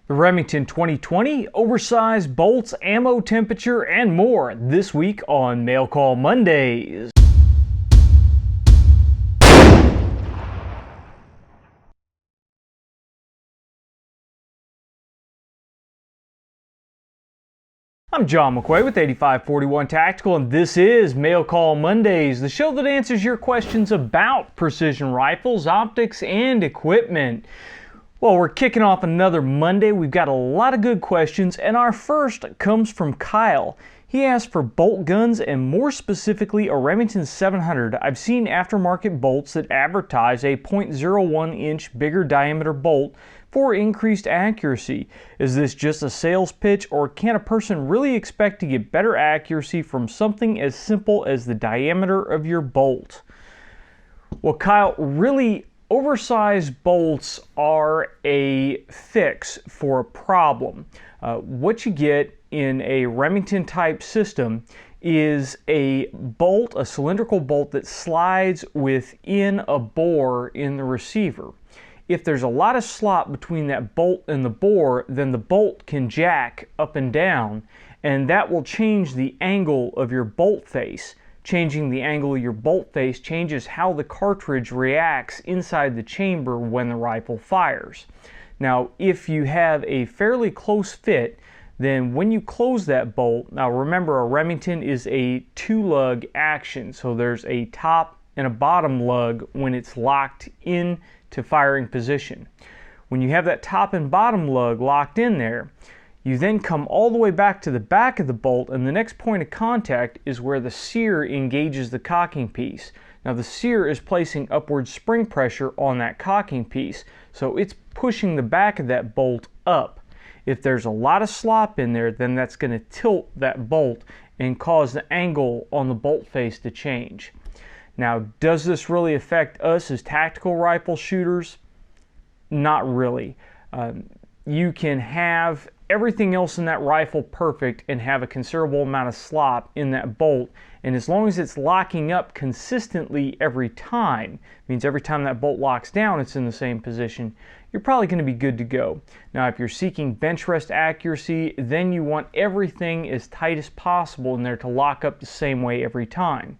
The Remington 2020, oversized bolts, ammo temperature, and more this week on Mail Call Mondays. I'm John McQuay with 8541 Tactical, and this is Mail Call Mondays, the show that answers your questions about precision rifles, optics, and equipment. Well, we're kicking off another Monday. We've got a lot of good questions, and our first comes from Kyle. He asked for bolt guns and more specifically a Remington 700. I've seen aftermarket bolts that advertise a 0.01 inch bigger diameter bolt for increased accuracy. Is this just a sales pitch, or can a person really expect to get better accuracy from something as simple as the diameter of your bolt? Well, Kyle, really, oversized bolts are a fix for a problem. What you get in a Remington type system is a bolt, a cylindrical bolt that slides within a bore in the receiver. If there's a lot of slop between that bolt and the bore, then the bolt can jack up and down, and that will change the angle of your bolt face. Changing the angle of your bolt face changes how the cartridge reacts inside the chamber when the rifle fires. Now, if you have a fairly close fit, then when you close that bolt, now remember, a Remington is a two-lug action, so there's a top and a bottom lug when it's locked in to firing position. When you have that top and bottom lug locked in there, you then come all the way back to the back of the bolt, and the next point of contact is where the sear engages the cocking piece. Now the sear is placing upward spring pressure on that cocking piece, so it's pushing the back of that bolt up. If there's a lot of slop in there, then that's going to tilt that bolt and cause the angle on the bolt face to change. Now, does this really affect us as tactical rifle shooters? Not really. You can have everything else in that rifle perfect and have a considerable amount of slop in that bolt, and as long as it's locking up consistently every time, means every time that bolt locks down it's in the same position, you're probably going to be good to go. Now, if you're seeking bench rest accuracy, then you want everything as tight as possible in there to lock up the same way every time.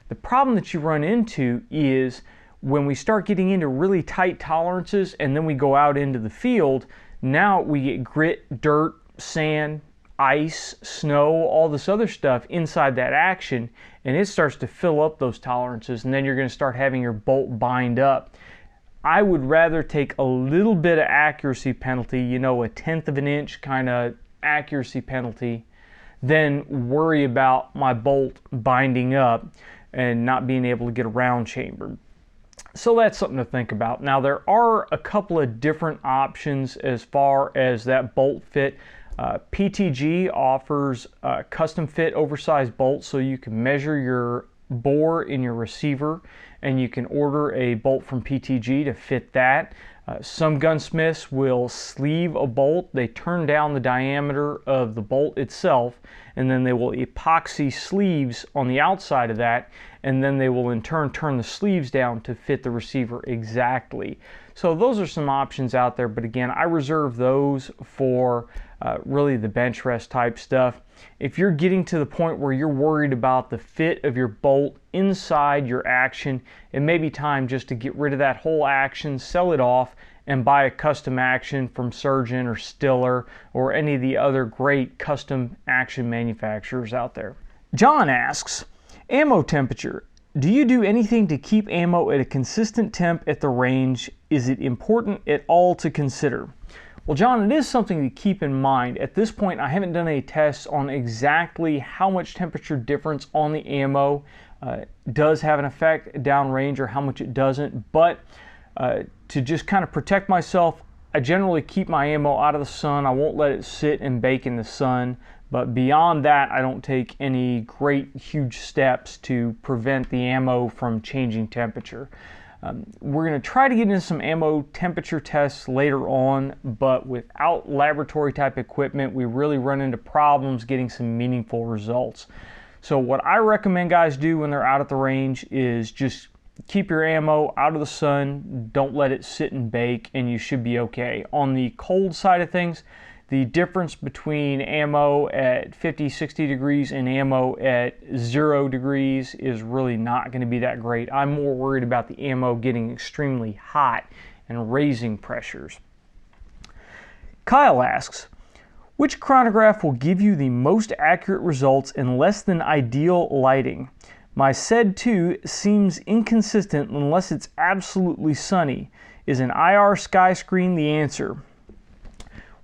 The problem that you run into is when we start getting into really tight tolerances and then we go out into the field, now we get grit, dirt, sand, ice, snow, all this other stuff inside that action, and it starts to fill up those tolerances, and then you're going to start having your bolt bind up. I would rather take a little bit of accuracy penalty, you know, a 1/10 of an inch kind of accuracy penalty, than worry about my bolt binding up and not being able to get a round chamber. So that's something to think about. Now, there are a couple of different options as far as that bolt fit. PTG offers custom fit oversized bolts, so you can measure your bore in your receiver and you can order a bolt from PTG to fit that. Some gunsmiths will sleeve a bolt. They turn down the diameter of the bolt itself, and then they will epoxy sleeves on the outside of that, and then they will in turn turn the sleeves down to fit the receiver exactly. So those are some options out there, but again, I reserve those for really the bench rest type stuff. If you're getting to the point where you're worried about the fit of your bolt inside your action, it may be time just to get rid of that whole action, sell it off, and buy a custom action from Surgeon or Stiller or any of the other great custom action manufacturers out there. John asks, ammo temperature. Do you do anything to keep ammo at a consistent temp at the range? Is it important at all to consider? Well, John, it is something to keep in mind. At this point, I haven't done any tests on exactly how much temperature difference on the ammo does have an effect downrange or how much it doesn't, but to just kind of protect myself, I generally keep my ammo out of the sun. I won't let it sit and bake in the sun, but beyond that, I don't take any great huge steps to prevent the ammo from changing temperature. We're going to try to get into some ammo temperature tests later on, but without laboratory type equipment, we really run into problems getting some meaningful results. So what I recommend guys do when they're out at the range is just keep your ammo out of the sun, don't let it sit and bake, and you should be okay. On the cold side of things, the difference between ammo at 50, 60 degrees and ammo at 0 degrees is really not going to be that great. I'm more worried about the ammo getting extremely hot and raising pressures. Kyle asks, which chronograph will give you the most accurate results in less than ideal lighting? My SED 2 seems inconsistent unless it's absolutely sunny. Is an IR sky screen the answer?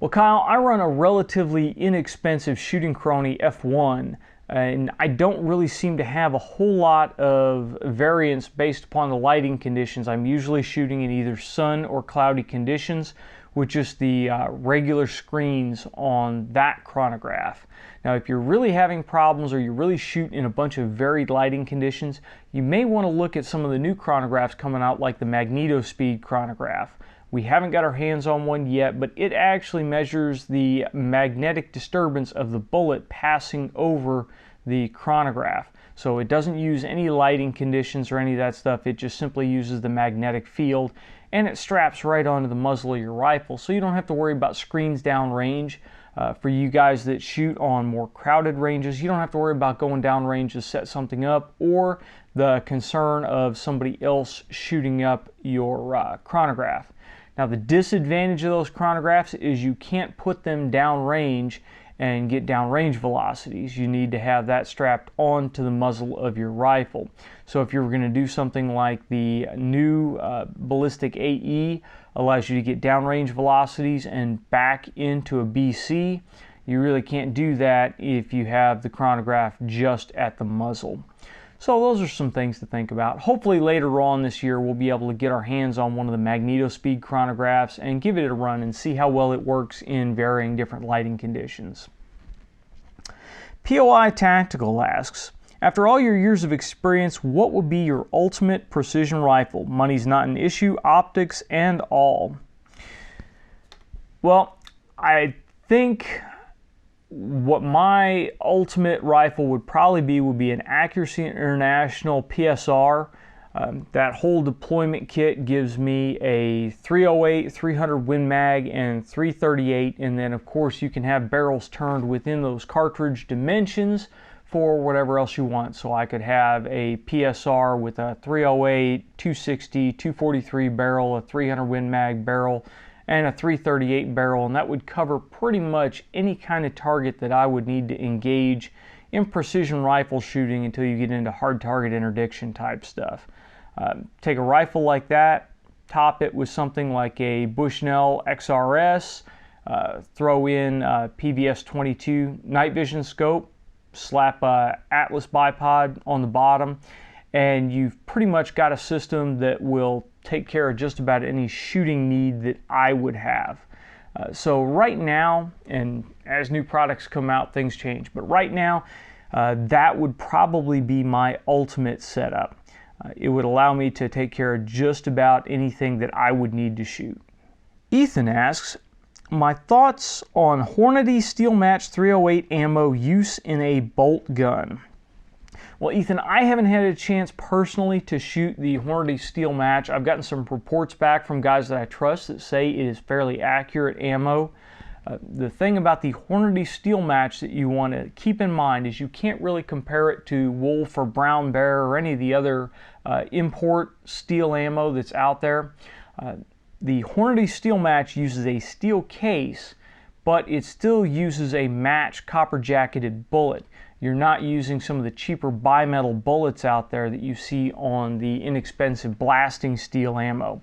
Well, Kyle, I run a relatively inexpensive shooting Chrony F1, and I don't really seem to have a whole lot of variance based upon the lighting conditions. I'm usually shooting in either sun or cloudy conditions with just the regular screens on that chronograph. Now, if you're really having problems or you really shoot in a bunch of varied lighting conditions, you may want to look at some of the new chronographs coming out, like the MagnetoSpeed chronograph. We haven't got our hands on one yet, but it actually measures the magnetic disturbance of the bullet passing over the chronograph. So it doesn't use any lighting conditions or any of that stuff. It just simply uses the magnetic field, and it straps right onto the muzzle of your rifle, so you don't have to worry about screens down range. For you guys that shoot on more crowded ranges, you don't have to worry about going down range to set something up, or the concern of somebody else shooting up your chronograph. Now, the disadvantage of those chronographs is you can't put them down range and get downrange velocities. You need to have that strapped onto the muzzle of your rifle. So if you're going to do something like the new Ballistic AE allows you to get downrange velocities and back into a BC, you really can't do that if you have the chronograph just at the muzzle. So those are some things to think about. Hopefully later on this year we'll be able to get our hands on one of the MagnetoSpeed chronographs and give it a run and see how well it works in varying different lighting conditions. POI Tactical asks, after all your years of experience, what would be your ultimate precision rifle? Money's not an issue, optics and all. Well, I think what my ultimate rifle would probably be would be an Accuracy International PSR. That whole deployment kit gives me a 308, 300 Win Mag, and 338, and then of course you can have barrels turned within those cartridge dimensions for whatever else you want. So I could have a PSR with a 308, 260, 243 barrel, a 300 Win Mag barrel, and a 338 barrel, and that would cover pretty much any kind of target that I would need to engage in precision rifle shooting until you get into hard target interdiction type stuff. Take a rifle like that, top it with something like a Bushnell XRS, throw in PVS 22 night vision scope, slap a Atlas bipod on the bottom, and you've pretty much got a system that will take care of just about any shooting need that I would have. So right now, and as new products come out, things change, but right now, that would probably be my ultimate setup. It would allow me to take care of just about anything that I would need to shoot. Ethan asks, my thoughts on Hornady Steel Match 308 ammo use in a bolt gun. Well, Ethan, I haven't had a chance personally to shoot the Hornady Steel Match. I've gotten some reports back from guys that I trust that say it is fairly accurate ammo. The thing about the Hornady Steel Match that you want to keep in mind is you can't really compare it to Wolf or Brown Bear or any of the other import steel ammo that's out there. The Hornady Steel Match uses a steel case, but it still uses a match copper jacketed bullet. You're not using some of the cheaper bimetal bullets out there that you see on the inexpensive blasting steel ammo.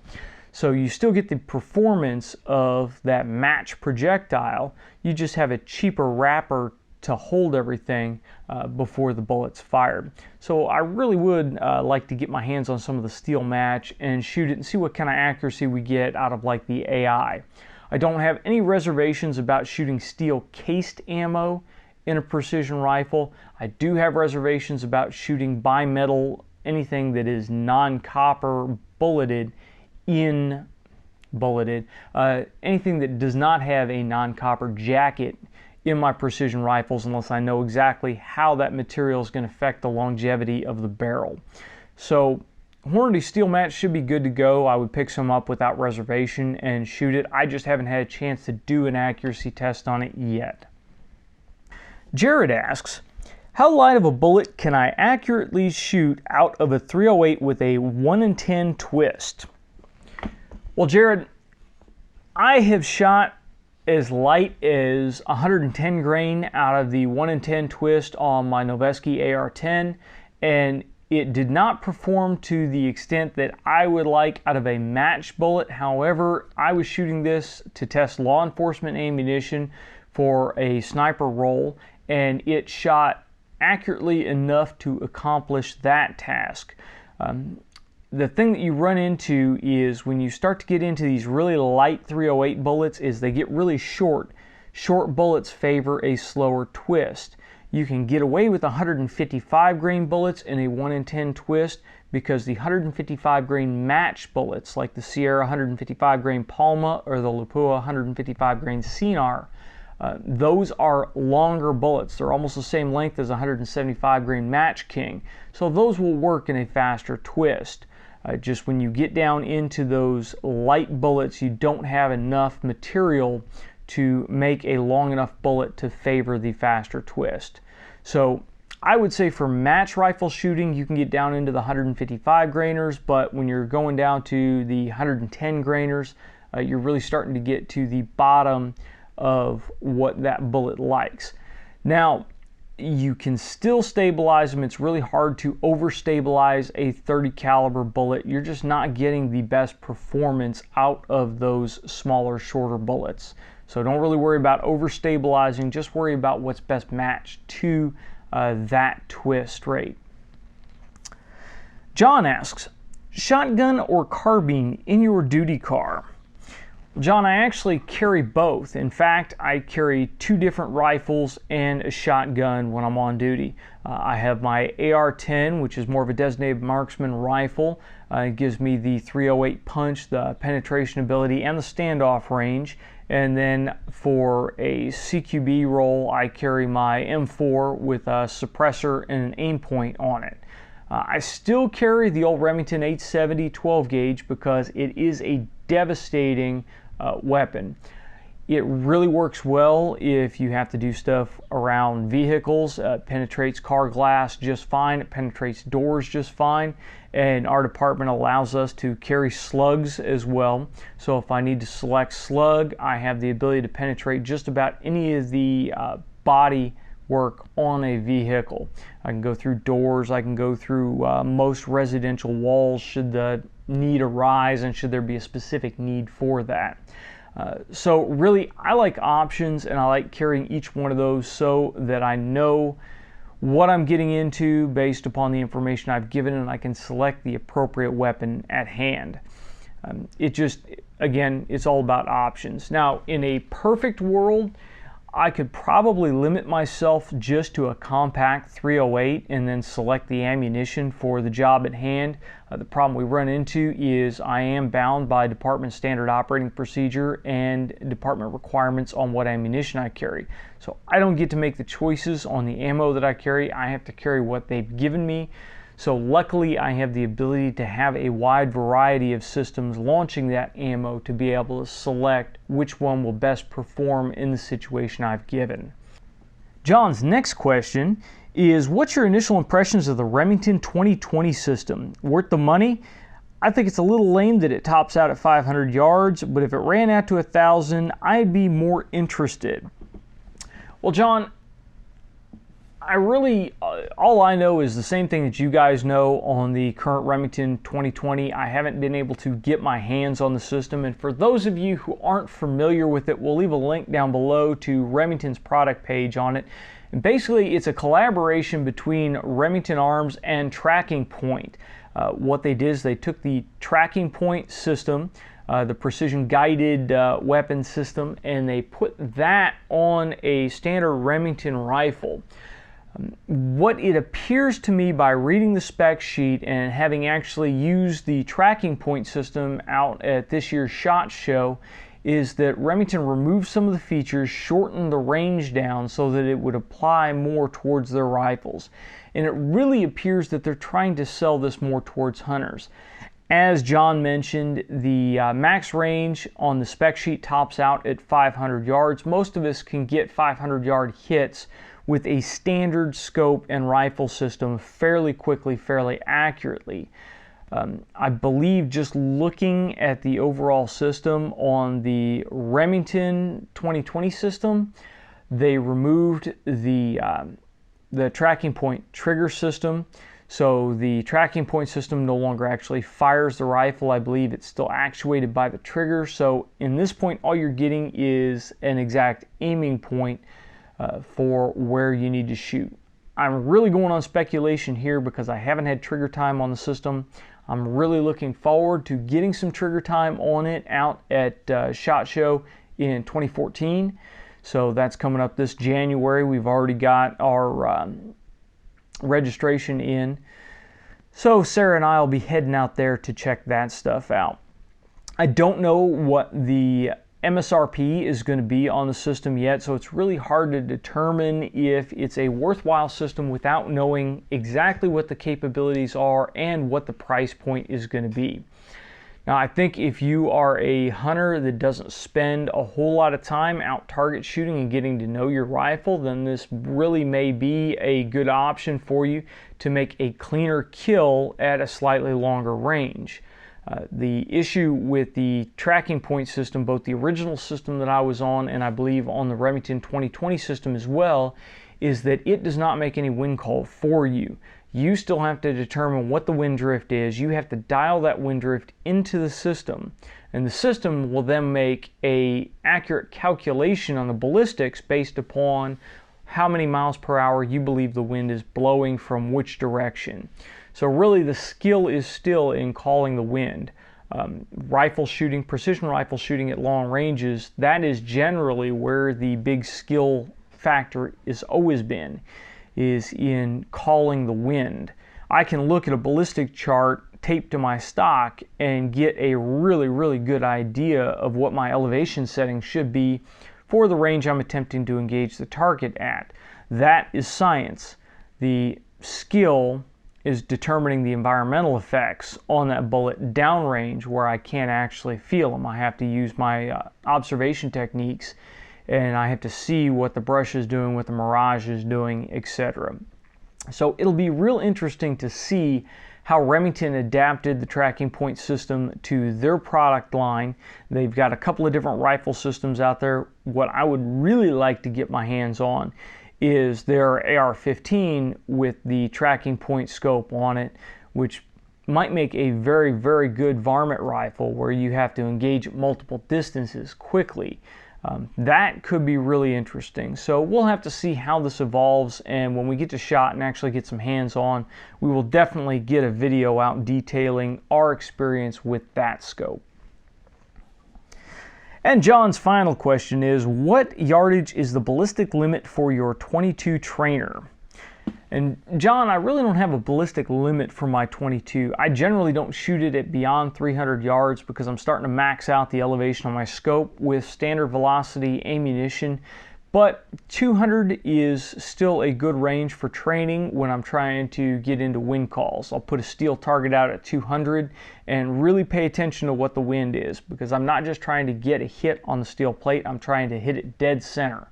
So you still get the performance of that match projectile, you just have a cheaper wrapper to hold everything before the bullet's fired. So I really would like to get my hands on some of the steel match and shoot it and see what kind of accuracy we get out of like the AI. I don't have any reservations about shooting steel cased ammo in a precision rifle. I do have reservations about shooting bimetal, anything that is non-copper bulleted in bulleted, anything that does not have a non-copper jacket in my precision rifles unless I know exactly how that material is going to affect the longevity of the barrel. So Hornady steel mats should be good to go. I would pick some up without reservation and shoot it. I just haven't had a chance to do an accuracy test on it yet. Jared asks, how light of a bullet can I accurately shoot out of a 308 with a 1 in 10 twist? Well, Jared, I have shot as light as 110 grain out of the 1 in 10 twist on my Noveske AR-10, and it did not perform to the extent that I would like out of a match bullet. However, I was shooting this to test law enforcement ammunition for a sniper role, and it shot accurately enough to accomplish that task. The thing that you run into is when you start to get into these really light 308 bullets is they get really short. Short bullets favor a slower twist. You can get away with 155 grain bullets in a 1 in 10 twist because the 155 grain match bullets like the Sierra 155 grain Palma or the Lapua 155 grain Cinar, those are longer bullets. They're almost the same length as 175 grain Match King. So those will work in a faster twist. Just when you get down into those light bullets, you don't have enough material to make a long enough bullet to favor the faster twist. So I would say for match rifle shooting, you can get down into the 155 grainers, but when you're going down to the 110 grainers, you're really starting to get to the bottom of what that bullet likes. Now, you can still stabilize them. It's really hard to overstabilize a 30 caliber bullet. You're just not getting the best performance out of those smaller, shorter bullets. So don't really worry about overstabilizing, just worry about what's best matched to that twist rate. John asks, shotgun or carbine in your duty car? John, I actually carry both. In fact, I carry 2 different rifles and a shotgun when I'm on duty. I have my AR-10, which is more of a designated marksman rifle. It gives me the 308 punch, the penetration ability, and the standoff range. And then for a CQB role, I carry my M4 with a suppressor and an aim point on it. I still carry the old Remington 870 12 gauge because it is a devastating weapon. It really works well if you have to do stuff around vehicles. It penetrates car glass just fine. It penetrates doors just fine. And our department allows us to carry slugs as well. So if I need to select slug, I have the ability to penetrate just about any of the body work on a vehicle. I can go through doors. I can go through most residential walls should the need arise and should there be a specific need for that. So really, I like options, and I like carrying each one of those so that I know what I'm getting into based upon the information I've given, and I can select the appropriate weapon at hand. Again, it's all about options. Now, in a perfect world, I could probably limit myself just to a compact 308 and then select the ammunition for the job at hand. The problem we run into is I am bound by department standard operating procedure and department requirements on what ammunition I carry. So I don't get to make the choices on the ammo that I carry. I have to carry what they've given me. So luckily I have the ability to have a wide variety of systems launching that ammo to be able to select which one will best perform in the situation I've given. John's next question is, what's your initial impressions of the Remington 2020 system? Worth the money? I think it's a little lame that it tops out at 500 yards, but if it ran out to 1,000, I'd be more interested. Well, John, all I know is the same thing that you guys know on the current Remington 2020. I haven't been able to get my hands on the system, and for those of you who aren't familiar with it, we'll leave a link down below to Remington's product page on it. And basically, it's a collaboration between Remington Arms and Tracking Point. What they did is they took the Tracking Point system, the precision guided weapon system, and they put that on a standard Remington rifle. What it appears to me by reading the spec sheet and having actually used the Tracking Point system out at this year's SHOT Show is that Remington removed some of the features, shortened the range down so that it would apply more towards their rifles. And it really appears that they're trying to sell this more towards hunters. As John mentioned, the max range on the spec sheet tops out at 500 yards. Most of us can get 500-yard hits with a standard scope and rifle system fairly quickly, fairly accurately. I believe just looking at the overall system on the Remington 2020 system, they removed the tracking point trigger system. So the tracking point system no longer actually fires the rifle. I believe it's still actuated by the trigger. So in this point, all you're getting is an exact aiming point for where you need to shoot. I'm really going on speculation here because I haven't had trigger time on the system. I'm really looking forward to getting some trigger time on it out at SHOT Show in 2014. So that's coming up this January. We've already got our registration in. So Sarah and I will be heading out there to check that stuff out. I don't know what the MSRP is going to be on the system yet, so it's really hard to determine if it's a worthwhile system without knowing exactly what the capabilities are and what the price point is going to be. Now, I think if you are a hunter that doesn't spend a whole lot of time out target shooting and getting to know your rifle, then this really may be a good option for you to make a cleaner kill at a slightly longer range. The issue with the tracking point system, both the original system that I was on and I believe on the Remington 2020 system as well, is that it does not make any wind call for you. You still have to determine what the wind drift is. You have to dial that wind drift into the system, and the system will then make an accurate calculation on the ballistics based upon how many miles per hour you believe the wind is blowing from which direction. So really the skill is still in calling the wind. Rifle shooting, precision rifle shooting at long ranges, that is generally where the big skill factor has always been, is in calling the wind. I can look at a ballistic chart taped to my stock and get a really good idea of what my elevation setting should be for the range I'm attempting to engage the target at. That is science. The skill is determining the environmental effects on that bullet downrange where I can't actually feel them. I have to use my observation techniques, and I have to see what the brush is doing, what the mirage is doing, etc. So it'll be real interesting to see how Remington adapted the tracking point system to their product line. They've got a couple of different rifle systems out there. What I would really like to get my hands on is their AR-15 with the tracking point scope on it, which might make a very good varmint rifle where you have to engage at multiple distances quickly. That could be really interesting. So we'll have to see how this evolves, and when we get to SHOT and actually get some hands on, we will definitely get a video out detailing our experience with that scope. And John's final question is, what yardage is the ballistic limit for your 22 trainer? And John, I really don't have a ballistic limit for my 22. I generally don't shoot it at beyond 300 yards because I'm starting to max out the elevation on my scope with standard velocity ammunition. But 200 is still a good range for training when I'm trying to get into wind calls. I'll put a steel target out at 200 and really pay attention to what the wind is, because I'm not just trying to get a hit on the steel plate, I'm trying to hit it dead center.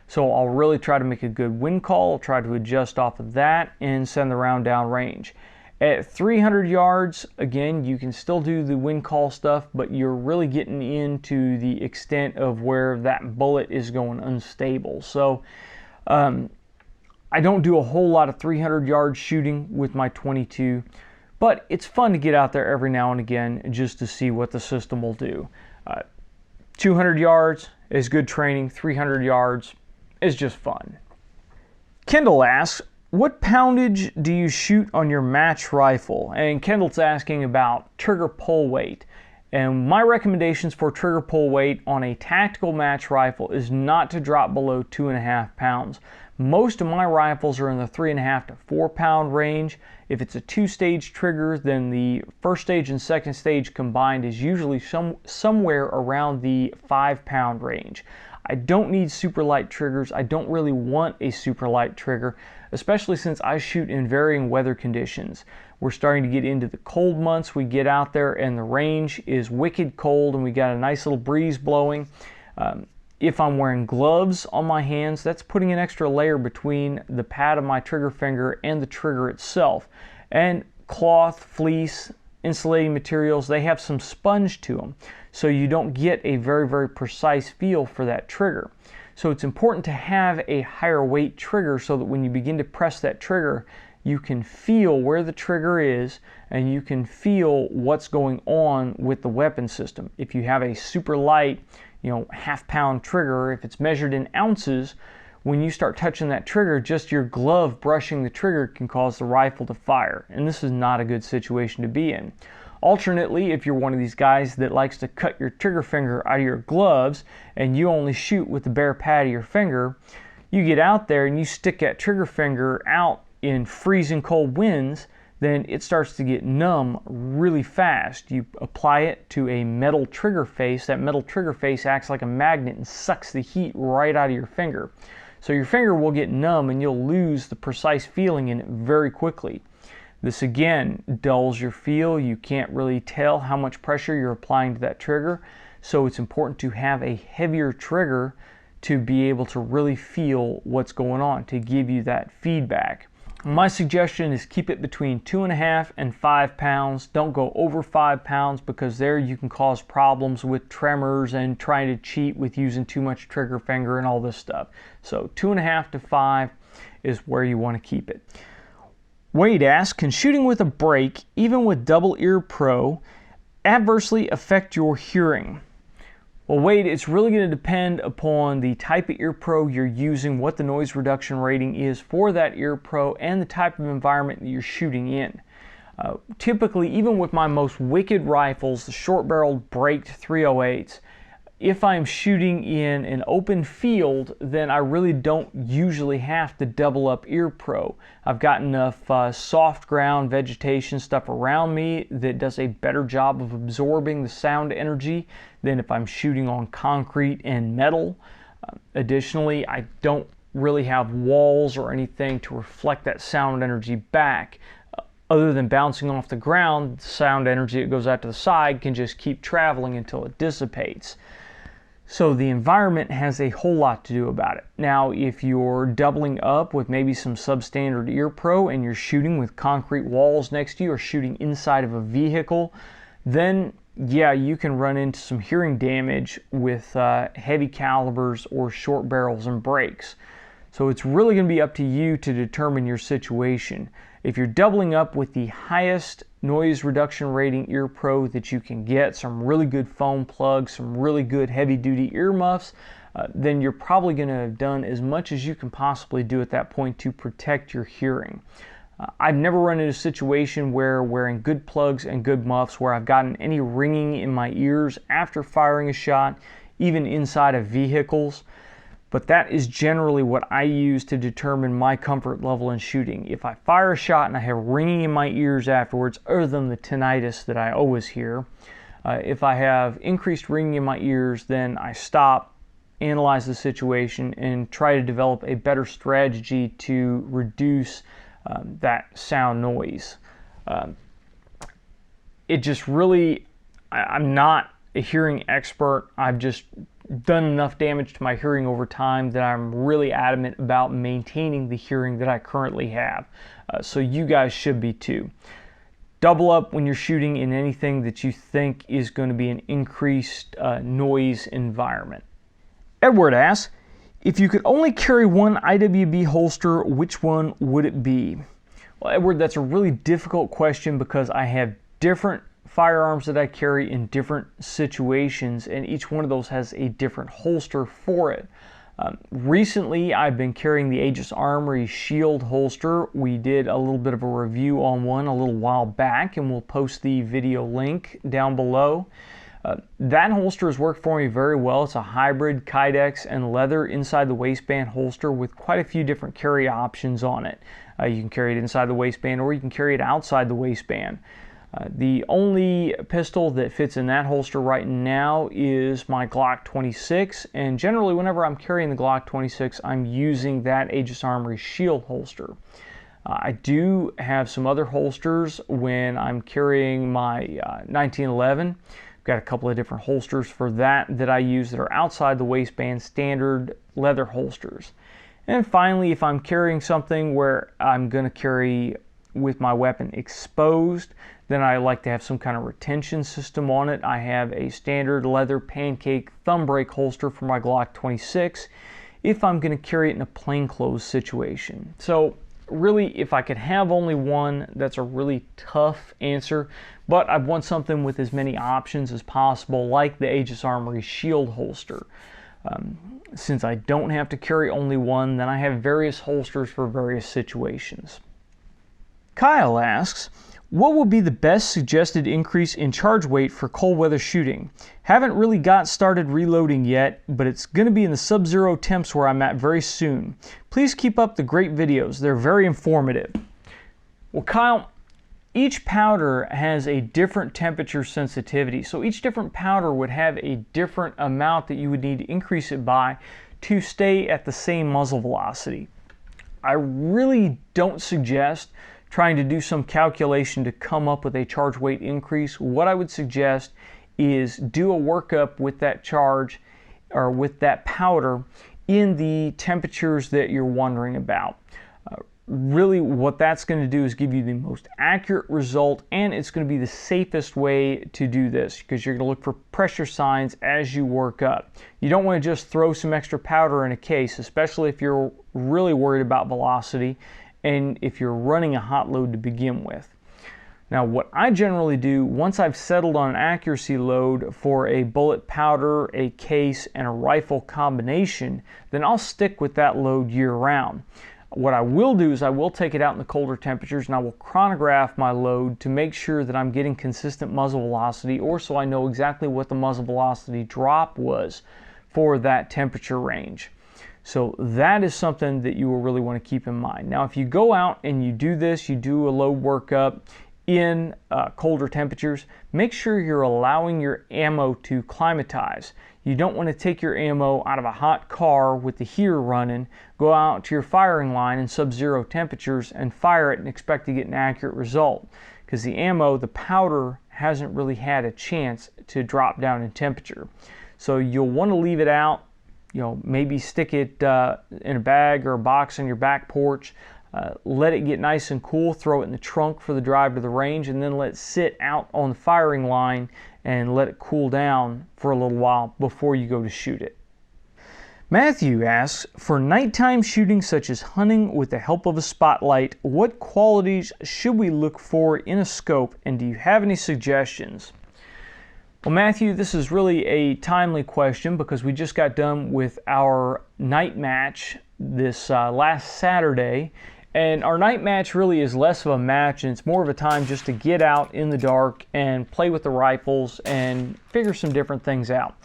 So I'll really try to make a good wind call, I'll try to adjust off of that and send the round down range. At 300 yards, again, you can still do the wind call stuff, but you're really getting into the extent of where that bullet is going unstable. So I don't do a whole lot of 300 yard shooting with my 22, but it's fun to get out there every now and again just to see what the system will do. 200 yards is good training, 300 yards is just fun. Kendall asks, what poundage do you shoot on your match rifle? And Kendall's asking about trigger pull weight. And my recommendations for trigger pull weight on a tactical match rifle is not to drop below 2.5 pounds. Most of my rifles are in the 3.5 to 4 pound range. If it's a 2-stage trigger, then the first stage and second stage combined is usually somewhere around the 5 pound range. I don't need super light triggers. I don't really want a super light trigger, especially since I shoot in varying weather conditions. We're starting to get into the cold months. We get out there and the range is wicked cold and we got a nice little breeze blowing. If I'm wearing gloves on my hands, that's putting an extra layer between the pad of my trigger finger and the trigger itself. And cloth, fleece, insulating materials, they have some sponge to them, so you don't get a very, very precise feel for that trigger. So it's important to have a higher weight trigger so that when you begin to press that trigger, you can feel where the trigger is and you can feel what's going on with the weapon system. If you have a super light, half-pound trigger, if it's measured in ounces, when you start touching that trigger, just your glove brushing the trigger can cause the rifle to fire, and this is not a good situation to be in. Alternately, if you're one of these guys that likes to cut your trigger finger out of your gloves and you only shoot with the bare pad of your finger, you get out there and you stick that trigger finger out in freezing cold winds, then it starts to get numb really fast. You apply it to a metal trigger face. That metal trigger face acts like a magnet and sucks the heat right out of your finger. So your finger will get numb and you'll lose the precise feeling in it very quickly. This again dulls your feel. You can't really tell how much pressure you're applying to that trigger. So it's important to have a heavier trigger to be able to really feel what's going on, to give you that feedback. My suggestion is keep it between 2.5 and 5 pounds. Don't go over 5 pounds because there you can cause problems with tremors and trying to cheat with using too much trigger finger and all this stuff. So 2.5 to 5 is where you want to keep it. Wade asks, can shooting with a brake, even with double ear pro, adversely affect your hearing? Well, Wade, it's really going to depend upon the type of ear pro you're using, what the noise reduction rating is for that ear pro, and the type of environment that you're shooting in. Typically, even with my most wicked rifles, the short-barreled braked 308s, if I'm shooting in an open field, then I really don't usually have to double up ear pro. I've got enough soft ground vegetation stuff around me that does a better job of absorbing the sound energy than if I'm shooting on concrete and metal. Additionally, I don't really have walls or anything to reflect that sound energy back. Other than bouncing off the ground, the sound energy that goes out to the side can just keep traveling until it dissipates. So the environment has a whole lot to do about it. Now, if you're doubling up with maybe some substandard ear pro and you're shooting with concrete walls next to you or shooting inside of a vehicle, then yeah, you can run into some hearing damage with heavy calibers or short barrels and brakes. So it's really going to be up to you to determine your situation. If you're doubling up with the highest noise reduction rating ear pro that you can get, some really good foam plugs, some really good heavy duty earmuffs, then you're probably going to have done as much as you can possibly do at that point to protect your hearing. I've never run into a situation where wearing good plugs and good muffs where I've gotten any ringing in my ears after firing a shot, even inside of vehicles. But that is generally what I use to determine my comfort level in shooting. If I fire a shot and I have ringing in my ears afterwards, other than the tinnitus that I always hear, if I have increased ringing in my ears, then I stop, analyze the situation, and try to develop a better strategy to reduce that sound noise. It just really, I'm not a hearing expert. I've just done enough damage to my hearing over time that I'm really adamant about maintaining the hearing that I currently have. So you guys should be too. Double up when you're shooting in anything that you think is going to be an increased noise environment. Edward asks, if you could only carry one IWB holster, which one would it be? Well, Edward, that's a really difficult question because I have different firearms that I carry in different situations, and each one of those has a different holster for it. Recently, I've been carrying the Aegis Armory Shield holster. We did a little bit of a review on one a little while back, and we'll post the video link down below. That holster has worked for me very well. It's a hybrid Kydex and leather inside the waistband holster with quite a few different carry options on it. You can carry it inside the waistband or you can carry it outside the waistband. The only pistol that fits in that holster right now is my Glock 26, and generally whenever I'm carrying the Glock 26 I'm using that Aegis Armory Shield holster. I do have some other holsters when I'm carrying my 1911. I've got a couple of different holsters for that I use that are outside the waistband, standard leather holsters. And finally, if I'm carrying something where I'm going to carry with my weapon exposed, then I like to have some kind of retention system on it. I have a standard leather pancake thumb brake holster for my Glock 26 if I'm going to carry it in a plainclothes situation. So really, if I could have only one, that's a really tough answer, but I want something with as many options as possible, like the Aegis Armory Shield holster. Since I don't have to carry only one, then I have various holsters for various situations. Kyle asks, what will be the best suggested increase in charge weight for cold weather shooting? Haven't really got started reloading yet, but it's going to be in the sub-zero temps where I'm at very soon. Please keep up the great videos. They're very informative. Well, Kyle, each powder has a different temperature sensitivity, so each different powder would have a different amount that you would need to increase it by to stay at the same muzzle velocity. I really don't suggest trying to do some calculation to come up with a charge weight increase. What I would suggest is do a workup with that charge or with that powder in the temperatures that you're wondering about. Really what that's going to do is give you the most accurate result, and it's going to be the safest way to do this because you're going to look for pressure signs as you work up. You don't want to just throw some extra powder in a case, especially if you're really worried about velocity and if you're running a hot load to begin with. Now what I generally do once I've settled on an accuracy load for a bullet powder, a case, and a rifle combination, then I'll stick with that load year round. What I will do is I will take it out in the colder temperatures and I will chronograph my load to make sure that I'm getting consistent muzzle velocity, or so I know exactly what the muzzle velocity drop was for that temperature range. So that is something that you will really want to keep in mind. Now if you go out and you do this, you do a load workup in colder temperatures, make sure you're allowing your ammo to climatize. You don't want to take your ammo out of a hot car with the heater running, go out to your firing line in sub-zero temperatures and fire it and expect to get an accurate result, because the ammo, the powder, hasn't really had a chance to drop down in temperature. So you'll want to leave it out, maybe stick it in a bag or a box on your back porch, let it get nice and cool, throw it in the trunk for the drive to the range, and then let it sit out on the firing line and let it cool down for a little while before you go to shoot it. Matthew asks, for nighttime shooting such as hunting with the help of a spotlight, what qualities should we look for in a scope, and do you have any suggestions? Well, Matthew, this is really a timely question because we just got done with our night match this last Saturday. And our night match really is less of a match and it's more of a time just to get out in the dark and play with the rifles and figure some different things out.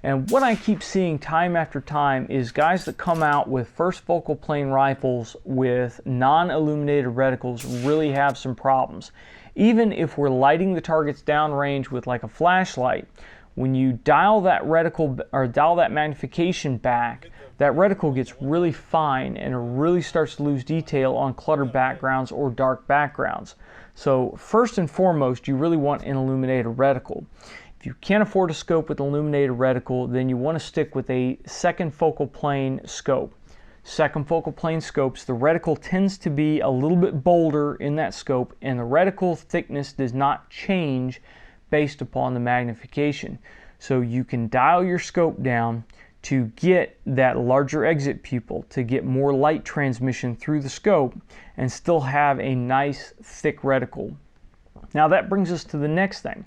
And what I keep seeing time after time is guys that come out with first focal plane rifles with non-illuminated reticles really have some problems. Even if we're lighting the targets downrange with like a flashlight, when you dial that reticle or dial that magnification back, that reticle gets really fine and it really starts to lose detail on cluttered backgrounds or dark backgrounds. So first and foremost, you really want an illuminated reticle. If you can't afford a scope with an illuminated reticle, then you want to stick with a second focal plane scope. Second focal plane scopes, the reticle tends to be a little bit bolder in that scope, and the reticle thickness does not change based upon the magnification. So you can dial your scope down to get that larger exit pupil, to get more light transmission through the scope and still have a nice thick reticle. Now that brings us to the next thing.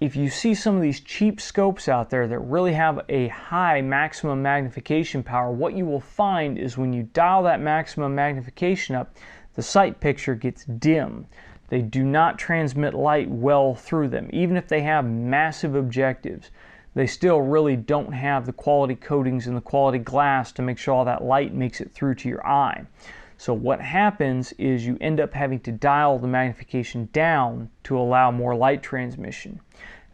If you see some of these cheap scopes out there that really have a high maximum magnification power, what you will find is when you dial that maximum magnification up, the sight picture gets dim. They do not transmit light well through them. Even if they have massive objectives, they still really don't have the quality coatings and the quality glass to make sure all that light makes it through to your eye. So what happens is you end up having to dial the magnification down to allow more light transmission.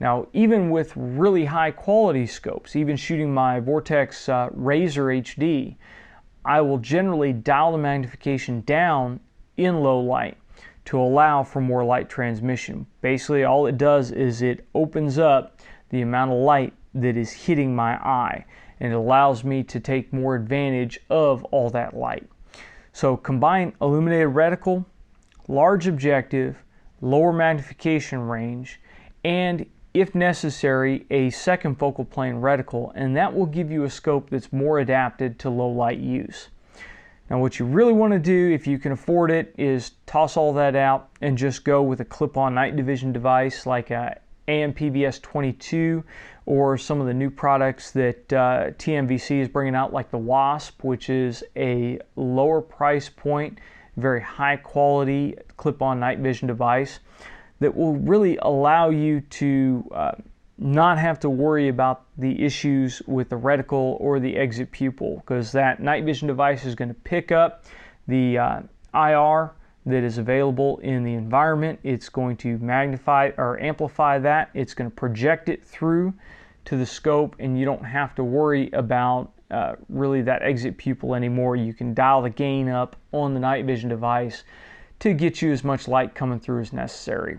Now, even with really high quality scopes, even shooting my Vortex Razor HD, I will generally dial the magnification down in low light to allow for more light transmission. Basically, all it does is it opens up the amount of light that is hitting my eye, and it allows me to take more advantage of all that light. So combine illuminated reticle, large objective, lower magnification range, and if necessary, a second focal plane reticle, and that will give you a scope that's more adapted to low light use. Now what you really want to do, if you can afford it, is toss all that out and just go with a clip-on night vision device like a AMPVS 22 or some of the new products that TMVC is bringing out, like the Wasp, which is a lower price point, very high quality clip-on night vision device that will really allow you to not have to worry about the issues with the reticle or the exit pupil, because that night vision device is going to pick up the IR that is available in the environment. It's going to magnify or amplify that. It's going to project it through to the scope, and you don't have to worry about really that exit pupil anymore. You can dial the gain up on the night vision device to get you as much light coming through as necessary.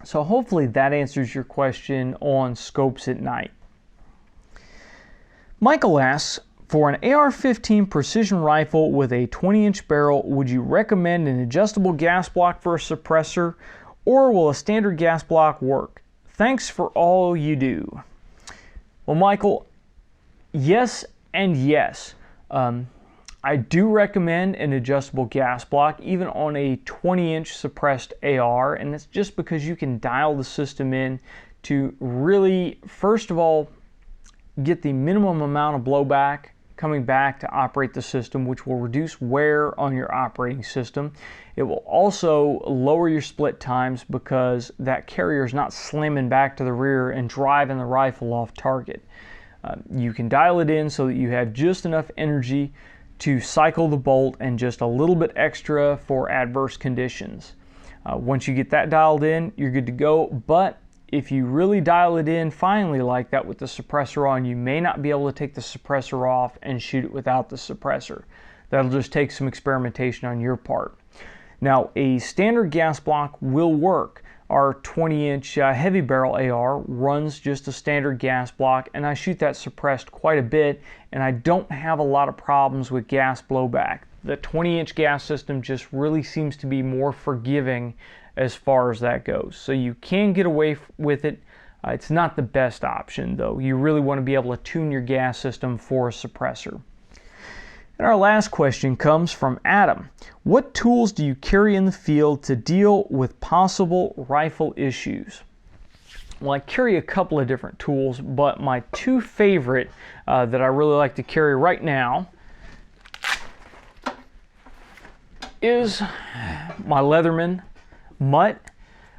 So hopefully that answers your question on scopes at night. Michael asks, for an AR-15 precision rifle with a 20-inch barrel, would you recommend an adjustable gas block for a suppressor, or will a standard gas block work? Thanks for all you do. Well, Michael, yes and yes. I do recommend an adjustable gas block, even on a 20-inch suppressed AR, and it's just because you can dial the system in to really, first of all, get the minimum amount of blowback coming back to operate the system, which will reduce wear on your operating system. It will also lower your split times because that carrier is not slamming back to the rear and driving the rifle off target. You can dial it in so that you have just enough energy to cycle the bolt and just a little bit extra for adverse conditions. Once you get that dialed in, you're good to go. But if you really dial it in finely like that with the suppressor on, you may not be able to take the suppressor off and shoot it without the suppressor. That'll just take some experimentation on your part. Now, a standard gas block will work. Our 20-inch heavy barrel AR runs just a standard gas block, and I shoot that suppressed quite a bit, and I don't have a lot of problems with gas blowback. The 20-inch gas system just really seems to be more forgiving as far as that goes. So you can get away with it. It's not the best option, though. You really want to be able to tune your gas system for a suppressor. And our last question comes from Adam. What tools do you carry in the field to deal with possible rifle issues? Well, I carry a couple of different tools, but my two favorite that I really like to carry right now is my Leatherman Mutt.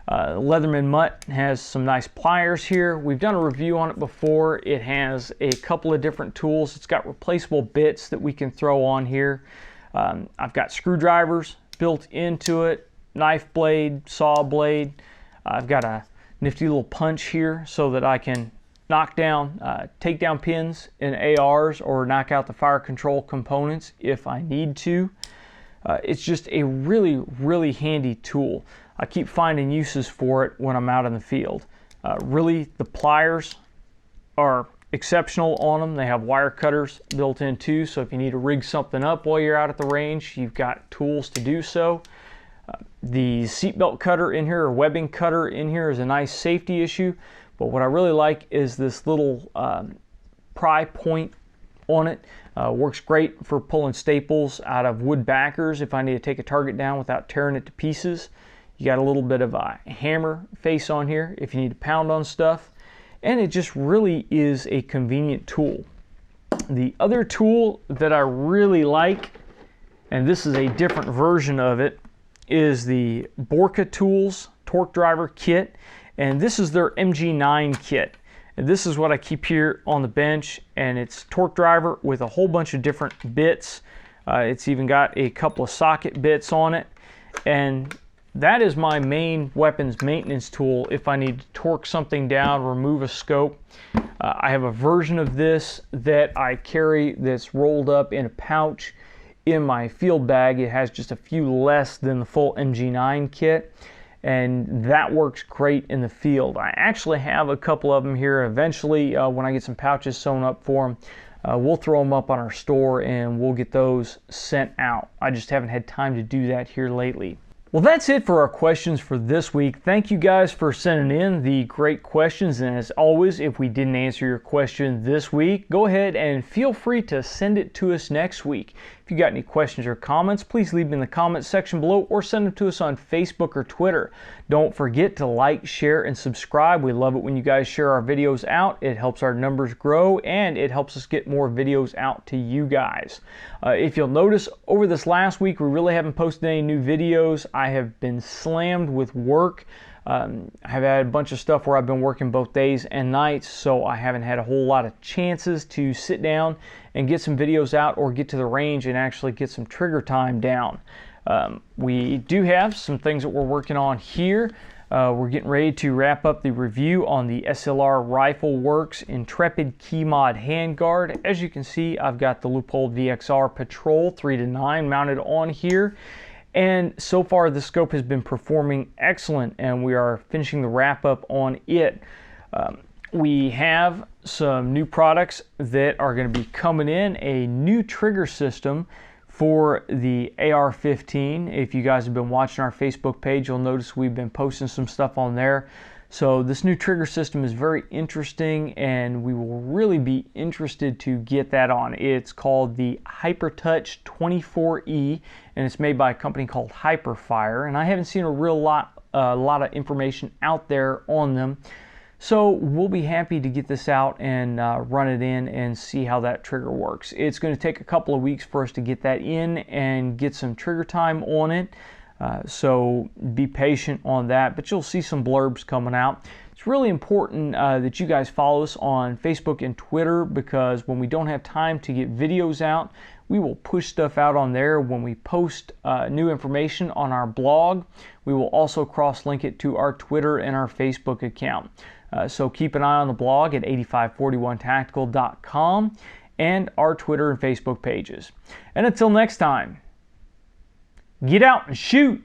Leatherman Mutt has some nice pliers here. We've done a review on it before. It has a couple of different tools. It's got replaceable bits that we can throw on here. I've got screwdrivers built into it, knife blade, saw blade. I've got a nifty little punch here so that I can knock down takedown pins in ARs or knock out the fire control components if I need to. It's just a really, really handy tool. I keep finding uses for it when I'm out in the field. Really, the pliers are exceptional on them. They have wire cutters built in too, so if you need to rig something up while you're out at the range, you've got tools to do so. The seatbelt cutter in here, or webbing cutter in here, is a nice safety issue, but what I really like is this little pry point on it. Works great for pulling staples out of wood backers if I need to take a target down without tearing it to pieces. You got a little bit of a hammer face on here if you need to pound on stuff, and it just really is a convenient tool. The other tool that I really like, and this is a different version of it, is the Borka Tools torque driver kit, and this is their MG9 kit. And this is what I keep here on the bench, and it's torque driver with a whole bunch of different bits. It's even got a couple of socket bits on it, and that is my main weapons maintenance tool if I need to torque something down, remove a scope. I have a version of this that I carry that's rolled up in a pouch in my field bag. It has just a few less than the full MG9 kit, and that works great in the field. I actually have a couple of them here. Eventually, when I get some pouches sewn up for them, we'll throw them up on our store and we'll get those sent out. I just haven't had time to do that here lately. Well, that's it for our questions for this week. Thank you guys for sending in the great questions, and as always, if we didn't answer your question this week, go ahead and feel free to send it to us next week. If you got any questions or comments, please leave them in the comments section below or send them to us on Facebook or Twitter. Don't forget to like, share, and subscribe. We love it when you guys share our videos out. It helps our numbers grow and it helps us get more videos out to you guys. If you'll notice, over this last week, we really haven't posted any new videos. I have been slammed with work. I've had a bunch of stuff where I've been working both days and nights, so I haven't had a whole lot of chances to sit down and get some videos out or get to the range and actually get some trigger time down. We do have some things that we're working on here. We're getting ready to wrap up the review on the SLR Rifle Works Intrepid Key Mod handguard. As you can see, I've got the Leupold VXR Patrol 3-9 mounted on here. And so far the scope has been performing excellent, and we are finishing the wrap up on it. We have some new products that are going to be coming in, a new trigger system for the AR-15. If you guys have been watching our Facebook page, you'll notice we've been posting some stuff on there. So this new trigger system is very interesting, and we will really be interested to get that on. It's called the HyperTouch 24E, and it's made by a company called Hyperfire, and I haven't seen a lot of information out there on them. So we'll be happy to get this out and run it in and see how that trigger works. It's going to take a couple of weeks for us to get that in and get some trigger time on it. So be patient on that, but you'll see some blurbs coming out. It's really important that you guys follow us on Facebook and Twitter, because when we don't have time to get videos out, we will push stuff out on there. When we post new information on our blog, we will also cross-link it to our Twitter and our Facebook account. So keep an eye on the blog at 8541tactical.com and our Twitter and Facebook pages. And until next time, get out and shoot!